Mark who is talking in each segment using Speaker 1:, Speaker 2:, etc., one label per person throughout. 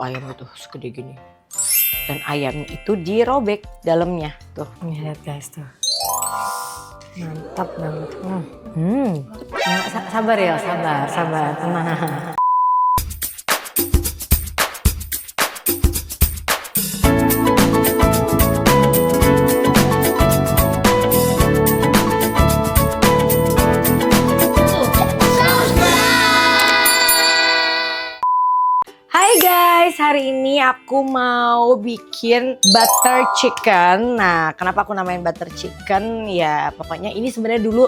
Speaker 1: ayam itu segede gini. Dan ayamnya itu dirobek dalamnya. Tuh, nih lihat guys tuh. Mantap banget. Nah, sabar ya, sabar. Tenang. Hai guys, hari ini aku mau bikin butter chicken. Nah, kenapa aku namain butter chicken? Ya, pokoknya ini sebenarnya dulu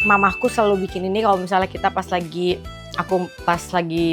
Speaker 1: mamaku selalu bikin ini kalau misalnya kita pas lagi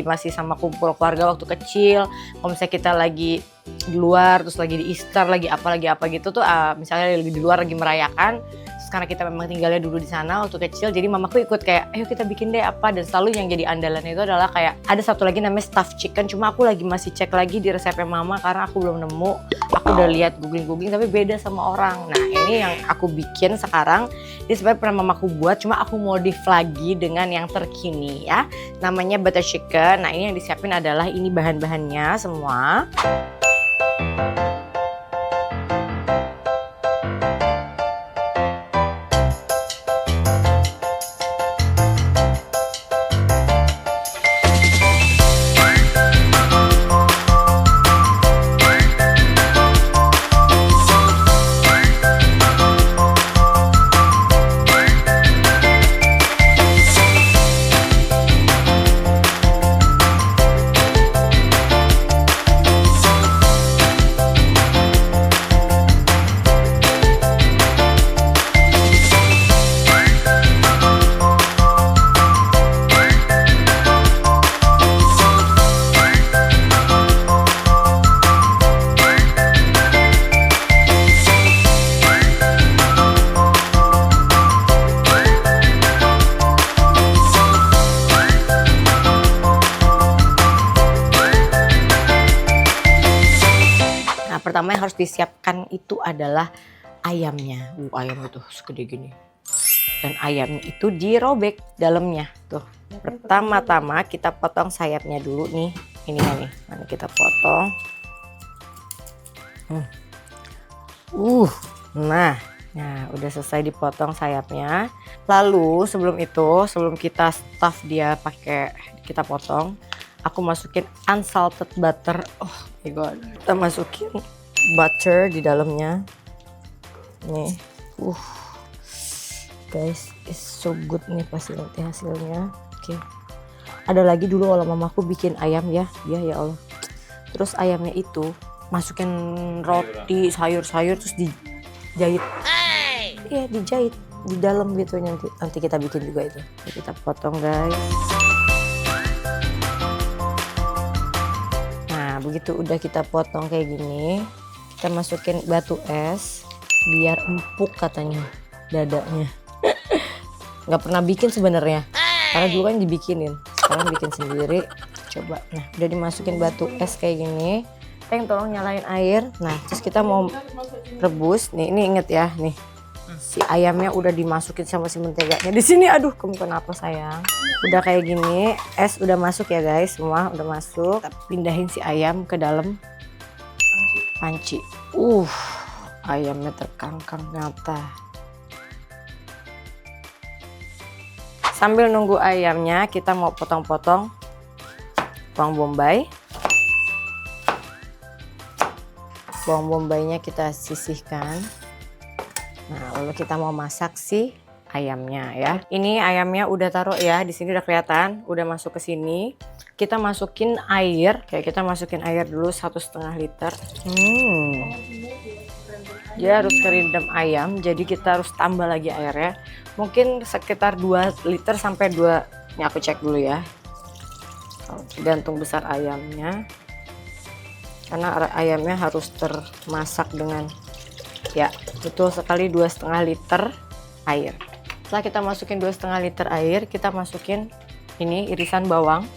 Speaker 1: masih sama kumpul keluarga waktu kecil. Kalau misalnya kita lagi di luar, terus lagi di Easter, lagi apa gitu tuh, misalnya lagi di luar lagi merayakan. Karena kita memang tinggalnya dulu di sana waktu kecil, jadi mamaku ikut kayak ayo kita bikin deh apa, dan selalu yang jadi andalannya itu adalah kayak ada satu lagi namanya stuffed chicken, cuma aku lagi masih cek lagi di resepnya mama karena aku belum nemu. Aku udah lihat googling tapi beda sama orang. Nah, ini yang aku bikin sekarang, ini sebenarnya pernah mamaku buat, cuma aku modif lagi dengan yang terkini ya, namanya butter chicken. Nah, ini yang disiapin adalah ini bahan-bahannya semua. Pertama yang harus disiapkan itu adalah ayamnya. Ayam itu segede gini. Dan ayamnya itu dirobek dalamnya. Tuh. Pertama-tama kita potong sayapnya dulu nih. Ini nih. Nanti kita potong. Nah, udah selesai dipotong sayapnya. Lalu sebelum kita stuff dia kita potong, aku masukin unsalted butter. Oh my god. Kita masukin butter di dalamnya. Nih. Guys, it's so good nih pasti nanti hasilnya. Oke. Ada lagi dulu kalau mamaku bikin ayam ya. Ya Allah. Terus ayamnya itu masukin roti, sayur-sayur terus dijahit. Iya, dijahit di dalam gitu, nanti kita bikin juga itu. Kita potong, guys. Nah, begitu udah kita potong kayak gini, kita masukin batu es biar empuk katanya dadanya. Nggak pernah bikin sebenarnya, karena dulu kan dibikinin, sekarang bikin sendiri. Coba, nah udah dimasukin batu es kayak gini. Tolong nyalain air. Nah, terus kita mau rebus. Nih, ini inget ya, nih si ayamnya udah dimasukin sama si menteganya di sini. Aduh, kamu kenapa sayang? Udah kayak gini, es udah masuk ya guys, semua udah masuk. Kita pindahin si ayam ke dalam panci. Ayamnya terkangkang nyata. Sambil nunggu ayamnya, kita mau potong-potong bawang bombay. Bawang bombaynya kita sisihkan. Nah, lalu kita mau masak si ayamnya ya. Ini ayamnya udah taruh ya, di sini udah kelihatan, udah masuk ke sini. Kita masukin air, kita masukin air dulu 1,5 liter. Dia harus kerendam ayam, jadi kita harus tambah lagi airnya. Mungkin sekitar 2 liter sampai 2. Ini aku cek dulu ya. Tergantung besar ayamnya. Karena ayamnya harus termasak dengan ya betul sekali 2,5 liter air. Setelah kita masukin 2,5 liter air, kita masukin ini irisan bawang.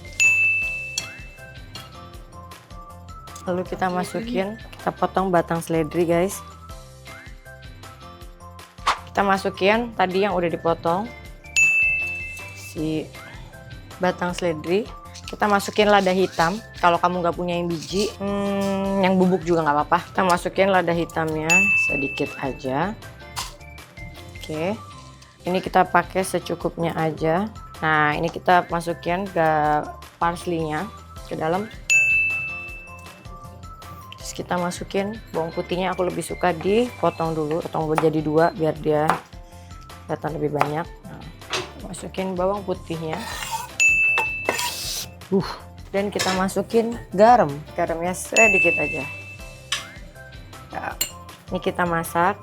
Speaker 1: Lalu kita masukin, kita potong batang seledri guys. Kita masukin tadi yang udah dipotong si batang seledri. Kita masukin lada hitam. Kalau kamu nggak punya yang biji, yang bubuk juga nggak apa-apa. Kita masukin lada hitamnya sedikit aja. Oke. Ini kita pakai secukupnya aja. Nah, ini kita masukin ke parsley-nya ke dalam. Terus kita masukin bawang putihnya. Aku lebih suka dipotong dulu, potong jadi 2 biar dia kelihatan lebih banyak. Nah, masukin bawang putihnya. Dan kita masukin garam. Garamnya sedikit aja. Nah, ini kita masak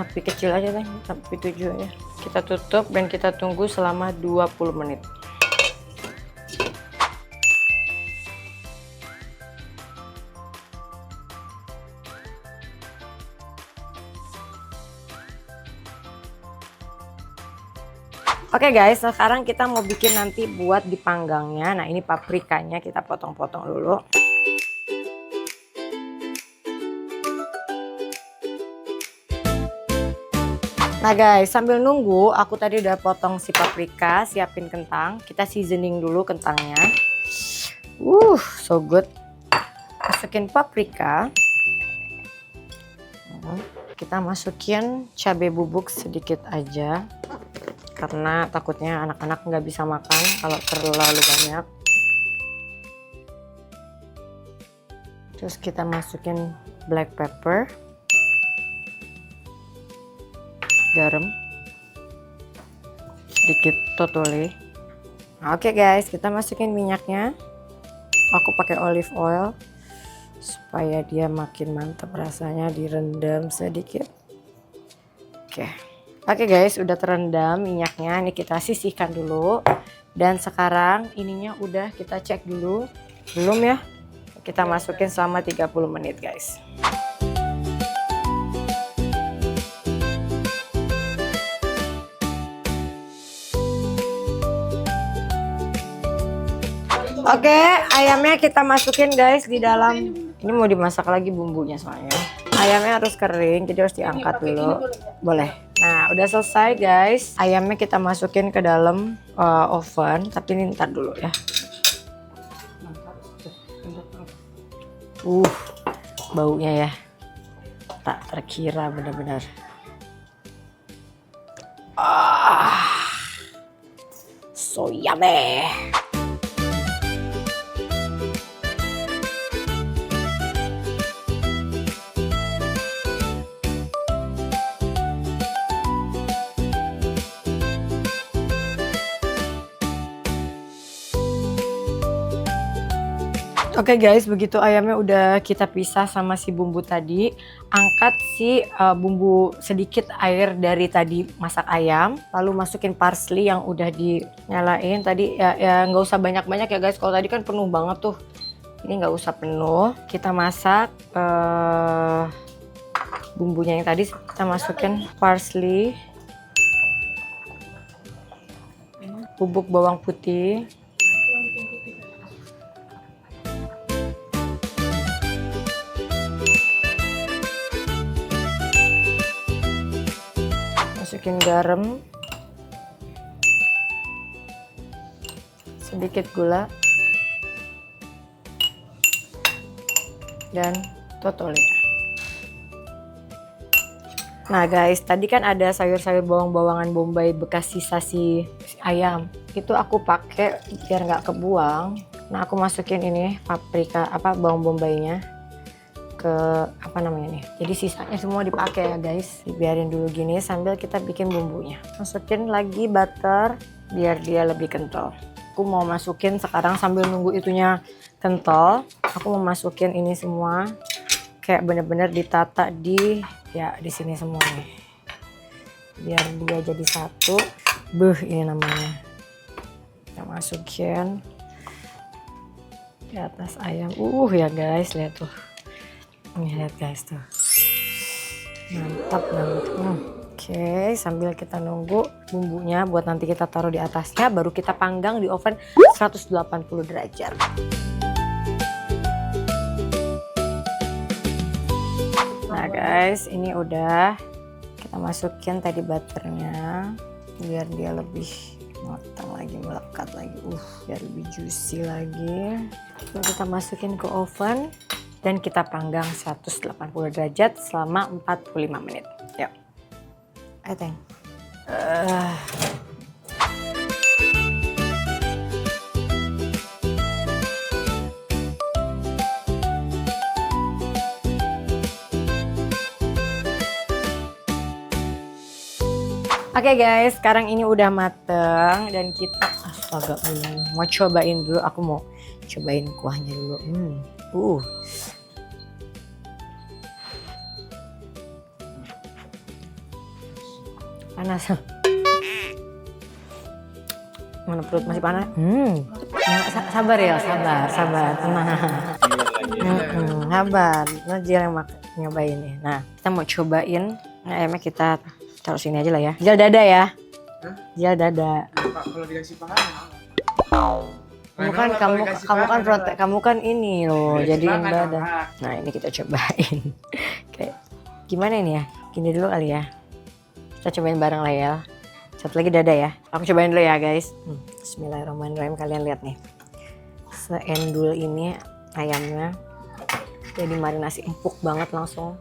Speaker 1: api kecil aja kan, api 7 ya. Kita tutup dan kita tunggu selama 20 menit. Oke guys, sekarang kita mau bikin nanti buat dipanggangnya. Nah, ini paprikanya kita potong-potong dulu. Nah guys, sambil nunggu aku tadi udah potong si paprika, siapin kentang. Kita seasoning dulu kentangnya. So good. Masukin paprika. Kita masukin cabai bubuk sedikit aja. Karena takutnya anak-anak nggak bisa makan kalau terlalu banyak. Terus kita masukin black pepper, garam, sedikit totole. Oke guys, kita masukin minyaknya. Aku pakai olive oil supaya dia makin mantap rasanya, direndam sedikit. Oke guys, udah terendam minyaknya. Ini kita sisihkan dulu. Dan sekarang ininya udah kita cek dulu. Belum ya? Kita masukin selama 30 menit guys. Oke, ayamnya kita masukin guys di dalam. Ini mau dimasak lagi bumbunya soalnya. Ayamnya harus kering, jadi harus diangkat dulu. Boleh. Nah, udah selesai guys. Ayamnya kita masukin ke dalam oven, tapi ini ntar dulu ya. Baunya ya. Tak terkira benar-benar. So yummy. Oke guys, begitu ayamnya udah kita pisah sama si bumbu tadi, angkat si bumbu sedikit air dari tadi masak ayam, lalu masukin parsley yang udah dinyalain tadi. Ya nggak usah banyak-banyak ya guys, kalau tadi kan penuh banget tuh. Ini nggak usah penuh. Kita masak bumbunya yang tadi, kita masukin parsley, bubuk bawang putih, masukin garam, sedikit gula, dan totole. Nah guys, tadi kan ada sayur-sayur bawang-bawangan bombay bekas sisa si ayam. Itu aku pakai biar nggak kebuang. Nah aku masukin ini paprika, bawang bombaynya ke nih. Jadi sisanya semua dipakai ya guys. Dibiarin dulu gini sambil kita bikin bumbunya. Masukin lagi butter biar dia lebih kental. Aku mau masukin sekarang sambil nunggu itunya kental. Aku mau masukin ini semua kayak bener-bener ditata di sini semua nih. Biar dia jadi satu. Ini namanya. Kita masukin di atas ayam. Ya guys, lihat tuh. Nih lihat guys tuh, mantap banget. Oke, sambil kita nunggu bumbunya buat nanti kita taruh di atasnya, baru kita panggang di oven 180 derajat. Nah guys, ini udah kita masukin tadi butternya biar dia lebih Matang lagi, melekat lagi. Biar lebih juicy lagi. Lalu kita masukin ke oven dan kita panggang 180 derajat selama 45 menit. Yuk. Ayo, Teng. Oke guys, sekarang ini udah mateng dan kita astaga mau cobain dulu. Aku mau cobain kuahnya dulu. Panas. Mana perut masih panas? Sabar ya, sabar. Tenang. Sabar. Najil yang nyobain nih. Nah, kita mau cobain. Nah, ayamnya kita taruh sini aja lah ya. Jal dada ya. Hah? Jal dada.
Speaker 2: Kalau dikasih paha
Speaker 1: kamu kan ini loh, jadiin dada. Nah, ini kita cobain. Kayak gimana ini ya? Gini dulu kali ya. Kita cobain bareng lah ya. Satu lagi dada ya. Aku cobain dulu ya, guys. Bismillahirrahmanirrahim. Kalian lihat nih. Seendul ini ayamnya. Jadi marinasi empuk banget langsung.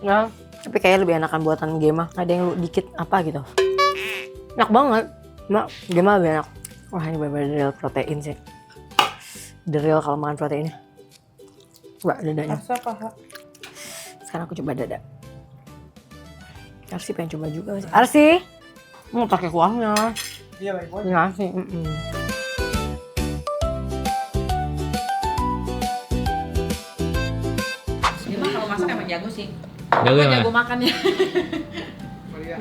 Speaker 1: Nah, tapi kayaknya lebih enakan buatan Gema. Ada yang dikit apa gitu. Enak banget. Nah, Gema lebih enak. Wah, ini bener-bener real protein sih. The real kalau makan proteinnya. Coba dadanya.
Speaker 2: Rasa paha.
Speaker 1: Sekarang aku coba dada. Arsi pengen coba juga. Arsi, mau pakai kuahnya.
Speaker 2: Iya, baik banget.
Speaker 1: Nasi.
Speaker 3: Kalau masak emang jago sih.
Speaker 4: Jago
Speaker 3: makannya.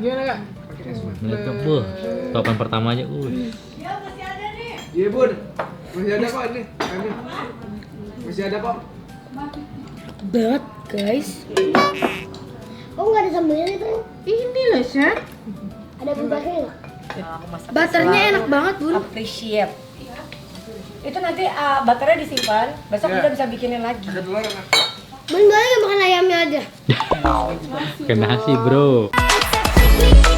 Speaker 2: Gimana kak?
Speaker 4: Meletup bu, topan pertama aja.
Speaker 3: Ya masih ada nih.
Speaker 2: Iya bun, masih ada kok ini. Masih ada kok.
Speaker 1: Banget guys.
Speaker 5: Oh nggak ada sambelnya itu?
Speaker 3: Ini loh chef.
Speaker 5: Ada bumbaknya nggak?
Speaker 1: Butternya
Speaker 5: enak banget bun.
Speaker 1: Appreciate. Itu nanti butternya disimpan, besok
Speaker 2: Ya.
Speaker 1: kita bisa bikinin lagi.
Speaker 2: Ada telur enak.
Speaker 5: Bun boleh nggak makan ayamnya aja?
Speaker 4: Kena nasi bro.
Speaker 5: Thank you.